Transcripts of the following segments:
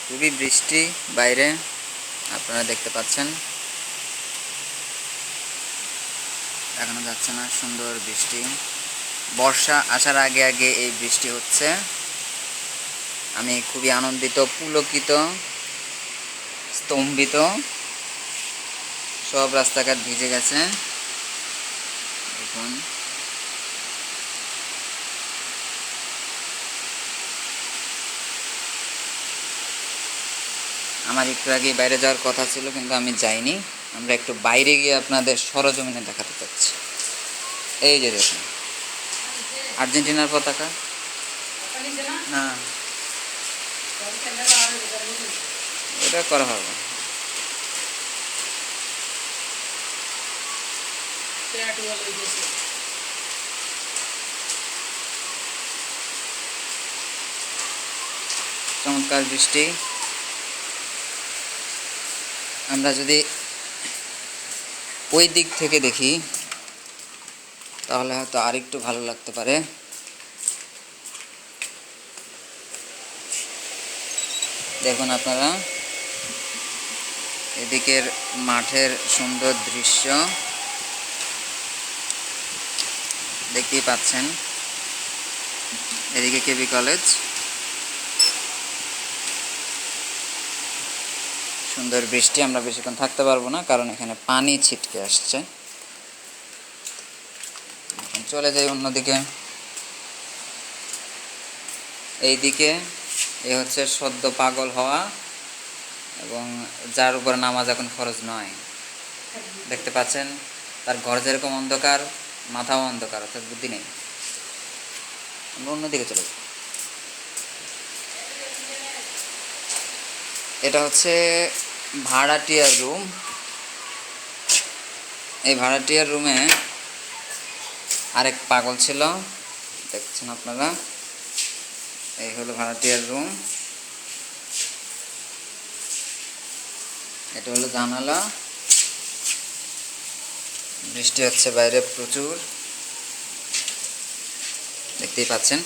খুবই বৃষ্টি বাইরে, আপনারা দেখতে পাচ্ছেন। দেখানো যাচ্ছে না, সুন্দর বৃষ্টি। বর্ষা আসার আগে আগে এই বৃষ্টি হচ্ছে। আমি খুবই আনন্দিত, পুলকিত, স্তম্ভিত। সব রাস্তাঘাট ভিজে গেছে দেখুন। আমার একটু আগে বাইরে যাওয়ার কথা ছিল, কিন্তু আমি যাইনি। আমরা একটু বাইরে গিয়ে আপনাদের সরজমিনে দেখাতে চাচ্ছি। এই যে দেখুন, আর্জেন্টিনার পতাকা। না, এটা করা হবে। চমৎকার বৃষ্টি। আমরা যদি ওই দিক থেকে দেখি তাহলে হয়তো আরেকটু ভালো লাগতে পারে। দেখুন আপনারা, এদিকের মাঠের সুন্দর দৃশ্য দেখতেই পাচ্ছেন। এদিকে কেবি কলেজ, সুন্দর বৃষ্টি। আমরা বেশিক্ষণ থাকতে পারবো না, কারণ এখানে পানি ছিটকে আসছে। এখন চলে যাই অন্যদিকে। এইদিকে এ হচ্ছে সদ্য পাগল হওয়া, এবং যার উপর নামাজ এখন ফরজ নয়। দেখতে পাচ্ছেন, তার ঘর যেরকম অন্ধকার, মাথাও অন্ধকার, অর্থাৎ বুদ্ধি নেই। আমরা অন্যদিকে চলে যাই। এটা হচ্ছে ভাড়াটিয়ার রুম। এই ভাড়াটিয়ার রুমে আরেক পাগল ছিল, দেখছেন আপনারা। এই হলো ভাড়াটিয়ার রুম। এটা হলো জানালা। বৃষ্টি হচ্ছে বাইরে প্রচুর, দেখতেই পাচ্ছেন।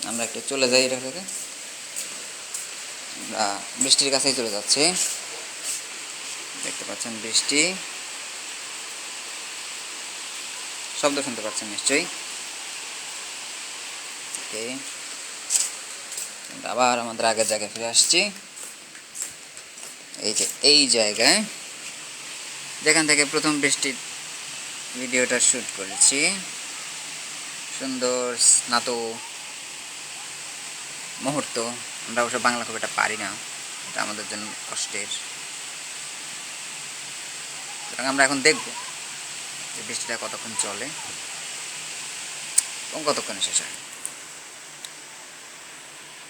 আমরা একটু চলে যাই এটা থেকে। আমরা বৃষ্টির কাছেই চলে যাচ্ছি। দেখতে পাচ্ছেন বৃষ্টি, শব্দ শুনতে পাচ্ছেন নিশ্চয়ই। ওকে, আবার আমাদের আগের জায়গায় ফিরে আসছি। এই যে এই জায়গায় যেখান থেকে প্রথম বৃষ্টির ভিডিওটা শ্যুট করেছি। সুন্দর স্নাত মুহূর্ত। আমরা অবশ্য বাংলা খুব একটা পারি না, এটা আমাদের জন্য কষ্টের। সুতরাং আমরা এখন দেখব যে বৃষ্টিটা কতক্ষণ চলে এবং কতক্ষণে শেষ হয়।